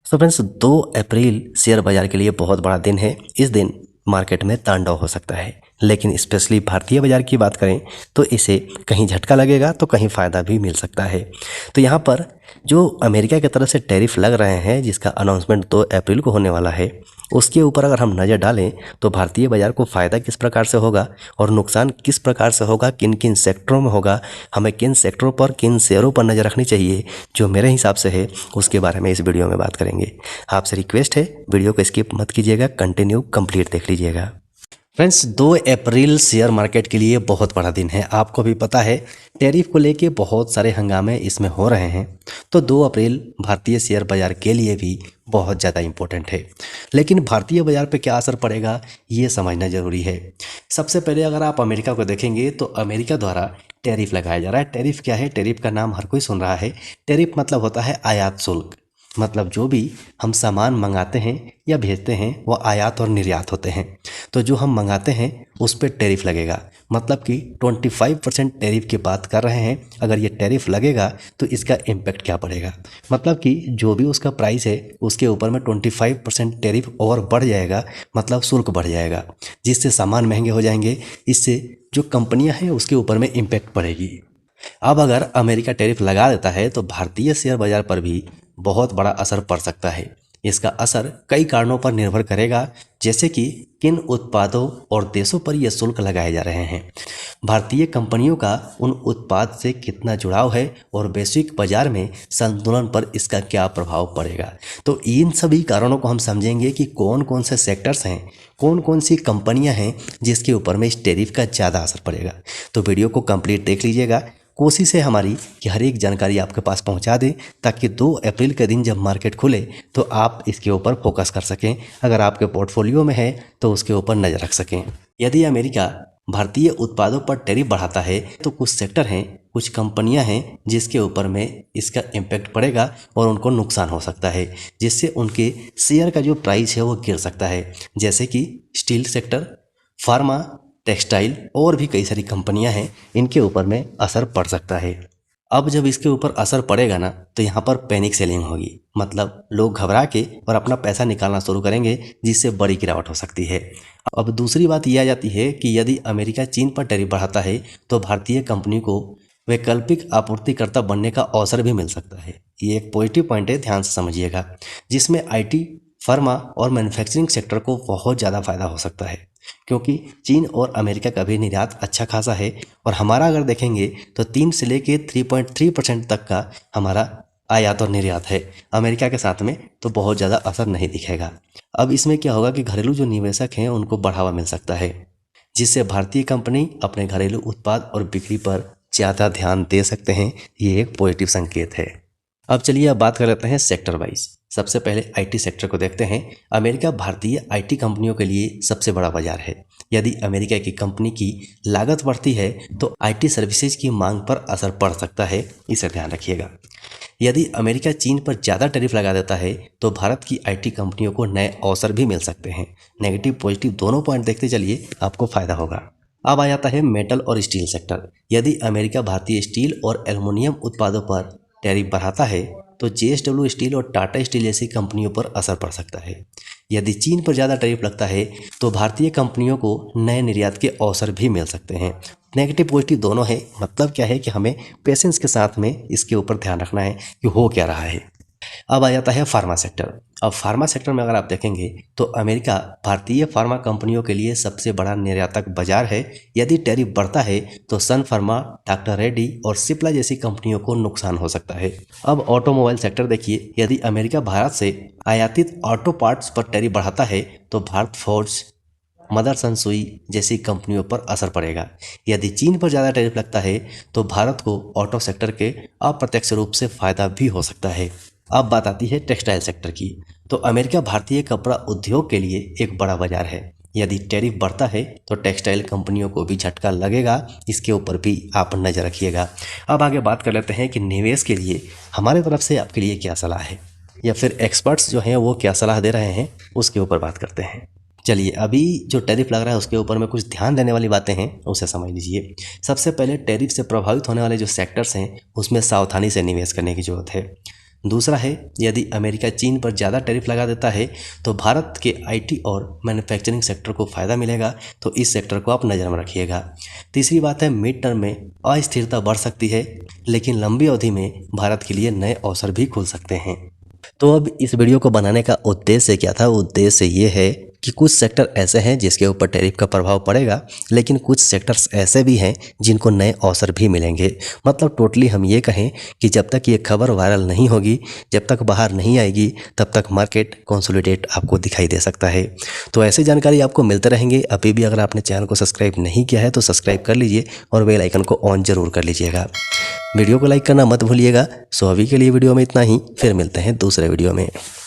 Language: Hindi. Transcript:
सो फ्रेंड्स 2 अप्रैल शेयर बाजार के लिए बहुत बड़ा दिन है। इस दिन मार्केट में तांडव हो सकता है, लेकिन स्पेशली भारतीय बाजार की बात करें तो इसे कहीं झटका लगेगा तो कहीं फ़ायदा भी मिल सकता है। तो यहाँ पर जो अमेरिका की तरफ से टैरिफ लग रहे हैं, जिसका अनाउंसमेंट 2 अप्रैल को होने वाला है, उसके ऊपर अगर हम नज़र डालें तो भारतीय बाजार को फ़ायदा किस प्रकार से होगा और नुकसान किस प्रकार से होगा, किन किन सेक्टरों में होगा, हमें किन सेक्टरों पर, किन शेयरों पर नज़र रखनी चाहिए, जो मेरे हिसाब से है उसके बारे में इस वीडियो में बात करेंगे। आपसे रिक्वेस्ट है वीडियो को स्किप मत कीजिएगा, कंटिन्यू कंप्लीट देख लीजिएगा। फ्रेंड्स 2 अप्रैल शेयर मार्केट के लिए बहुत बड़ा दिन है। आपको भी पता है टैरिफ को लेके बहुत सारे हंगामे इसमें हो रहे हैं, तो 2 अप्रैल भारतीय शेयर बाजार के लिए भी बहुत ज़्यादा इम्पोर्टेंट है। लेकिन भारतीय बाजार पे क्या असर पड़ेगा ये समझना ज़रूरी है। सबसे पहले अगर आप अमेरिका को देखेंगे तो अमेरिका द्वारा टैरिफ लगाया जा रहा है। टैरिफ क्या है? टैरिफ का नाम हर कोई सुन रहा है। टैरिफ मतलब होता है आयात शुल्क। मतलब जो भी हम सामान मंगाते हैं या भेजते हैं वो आयात और निर्यात होते हैं। तो जो हम मंगाते हैं उस पर टैरिफ लगेगा, मतलब कि 25% टैरिफ की बात कर रहे हैं। अगर ये टैरिफ लगेगा तो इसका इम्पैक्ट क्या पड़ेगा, मतलब कि जो भी उसका प्राइस है उसके ऊपर में 25% टैरिफ और बढ़ जाएगा, मतलब शुल्क बढ़ जाएगा, जिससे सामान महंगे हो जाएंगे। इससे जो कंपनियां हैं उसके ऊपर में इम्पैक्ट पड़ेगी। अब अगर अमेरिका टैरिफ लगा देता है तो भारतीय शेयर बाजार पर भी बहुत बड़ा असर पड़ सकता है। इसका असर कई कारणों पर निर्भर करेगा, जैसे कि किन उत्पादों और देशों पर यह शुल्क लगाए जा रहे हैं, भारतीय कंपनियों का उन उत्पाद से कितना जुड़ाव है और वैश्विक बाजार में संतुलन पर इसका क्या प्रभाव पड़ेगा। तो इन सभी कारणों को हम समझेंगे कि कौन कौन से सेक्टर्स हैं, कौन कौन सी कंपनियां हैं जिसके ऊपर में इस टैरिफ का ज़्यादा असर पड़ेगा। तो वीडियो को कंप्लीट देख लीजिएगा। कोशिश है हमारी कि हर एक जानकारी आपके पास पहुंचा दें, ताकि 2 अप्रैल के दिन जब मार्केट खुले तो आप इसके ऊपर फोकस कर सकें। अगर आपके पोर्टफोलियो में है तो उसके ऊपर नज़र रख सकें। यदि अमेरिका भारतीय उत्पादों पर टैरिफ बढ़ाता है तो कुछ सेक्टर हैं, कुछ कंपनियां हैं जिसके ऊपर में इसका इम्पैक्ट पड़ेगा और उनको नुकसान हो सकता है, जिससे उनके शेयर का जो प्राइस है वो गिर सकता है। जैसे कि स्टील सेक्टर, फार्मा, टेक्सटाइल और भी कई सारी कंपनियां हैं, इनके ऊपर में असर पड़ सकता है। अब जब इसके ऊपर असर पड़ेगा ना तो यहाँ पर पैनिक सेलिंग होगी, मतलब लोग घबरा के और अपना पैसा निकालना शुरू करेंगे, जिससे बड़ी गिरावट हो सकती है। अब दूसरी बात यह आ जाती है कि यदि अमेरिका चीन पर टैरिफ बढ़ाता है तो भारतीय कंपनी को वैकल्पिक आपूर्तिकर्ता बनने का अवसर भी मिल सकता है। ये एक पॉजिटिव पॉइंट है, ध्यान से समझिएगा, जिसमें IT, फार्मा और मैन्युफैक्चरिंग सेक्टर को बहुत ज़्यादा फायदा हो सकता है, क्योंकि चीन और अमेरिका का भी निर्यात अच्छा खासा है और हमारा अगर देखेंगे तो 3 से लेके 3.3% तक का हमारा आयात और निर्यात है। अमेरिका के साथ में तो बहुत ज़्यादा असर नहीं दिखेगा। अब इसमें क्या होगा कि घरेलू जो निवेशक हैं उनको बढ़ावा मिल सकता है, जिससे भारतीय कंपनी अपने घरेलू उत्पाद और बिक्री पर ज़्यादा ध्यान दे सकते हैं। ये एक पॉजिटिव संकेत है। अब चलिए अब बात कर लेते हैं सेक्टर वाइज। सबसे पहले IT सेक्टर को देखते हैं। अमेरिका भारतीय IT कंपनियों के लिए सबसे बड़ा बाजार है। यदि अमेरिका की कंपनी की लागत बढ़ती है तो IT सर्विसेज की मांग पर असर पड़ सकता है, इसे ध्यान रखिएगा। यदि अमेरिका चीन पर ज़्यादा टैरिफ लगा देता है तो भारत की IT कंपनियों को नए अवसर भी मिल सकते हैं। नेगेटिव पॉजिटिव दोनों पॉइंट देखते चलिए, आपको फायदा होगा। अब आ जाता है मेटल और स्टील सेक्टर। यदि अमेरिका भारतीय स्टील और एल्युमिनियम उत्पादों पर टैरिफ बढ़ाता है तो JSW स्टील और टाटा स्टील जैसी कंपनियों पर असर पड़ सकता है। यदि चीन पर ज़्यादा टैरिफ लगता है तो भारतीय कंपनियों को नए निर्यात के अवसर भी मिल सकते हैं। नेगेटिव पॉजिटिव दोनों है। मतलब क्या है कि हमें पेशेंस के साथ में इसके ऊपर ध्यान रखना है कि हो क्या रहा है। अब आ जाता है फार्मा सेक्टर। अब फार्मा सेक्टर में अगर आप देखेंगे तो अमेरिका भारतीय फार्मा कंपनियों के लिए सबसे बड़ा निर्यातक बाजार है। यदि टैरिफ बढ़ता है तो सन फार्मा, डॉक्टर रेड्डी और सिप्ला जैसी कंपनियों को नुकसान हो सकता है। अब ऑटोमोबाइल सेक्टर देखिए। यदि अमेरिका भारत से आयातित ऑटो पार्ट्स पर टैरिफ बढ़ाता है तो भारत फोर्ज, मदरसन सुई जैसी कंपनियों पर असर पड़ेगा। यदि चीन पर ज़्यादा टैरिफ लगता है तो भारत को ऑटो सेक्टर के अप्रत्यक्ष रूप से फायदा भी हो सकता है। अब बात आती है टेक्सटाइल सेक्टर की। तो अमेरिका भारतीय कपड़ा उद्योग के लिए एक बड़ा बाजार है। यदि टैरिफ बढ़ता है तो टेक्सटाइल कंपनियों को भी झटका लगेगा, इसके ऊपर भी आप नज़र रखिएगा। अब आगे बात कर लेते हैं कि निवेश के लिए हमारे तरफ से आपके लिए क्या सलाह है, या फिर एक्सपर्ट्स जो हैं वो क्या सलाह दे रहे हैं, उसके ऊपर बात करते हैं। चलिए अभी जो टैरिफ लग रहा है उसके ऊपर में कुछ ध्यान देने वाली बातें हैं, उसे समझ लीजिए। सबसे पहले टैरिफ से प्रभावित होने वाले जो सेक्टर्स हैं उसमें सावधानी से निवेश करने की ज़रूरत है। दूसरा है, यदि अमेरिका चीन पर ज़्यादा टैरिफ लगा देता है तो भारत के आईटी और मैन्युफैक्चरिंग सेक्टर को फ़ायदा मिलेगा, तो इस सेक्टर को आप नज़र में रखिएगा। तीसरी बात है, मिड टर्म में अस्थिरता बढ़ सकती है, लेकिन लंबी अवधि में भारत के लिए नए अवसर भी खुल सकते हैं। तो अब इस वीडियो को बनाने का उद्देश्य क्या था? उद्देश्य ये है कि कुछ सेक्टर ऐसे हैं जिसके ऊपर टैरिफ का प्रभाव पड़ेगा, लेकिन कुछ सेक्टर्स ऐसे भी हैं जिनको नए अवसर भी मिलेंगे। मतलब टोटली हम ये कहें कि जब तक ये खबर वायरल नहीं होगी, जब तक बाहर नहीं आएगी, तब तक मार्केट कंसोलिडेट आपको दिखाई दे सकता है। तो ऐसी जानकारी आपको मिलते रहेंगे। अभी भी अगर आपने चैनल को सब्सक्राइब नहीं किया है तो सब्सक्राइब कर लीजिए और बेल आइकन को ऑन जरूर कर लीजिएगा। वीडियो को लाइक करना मत भूलिएगा। सो अभी के लिए वीडियो में इतना ही, फिर मिलते हैं दूसरे वीडियो में।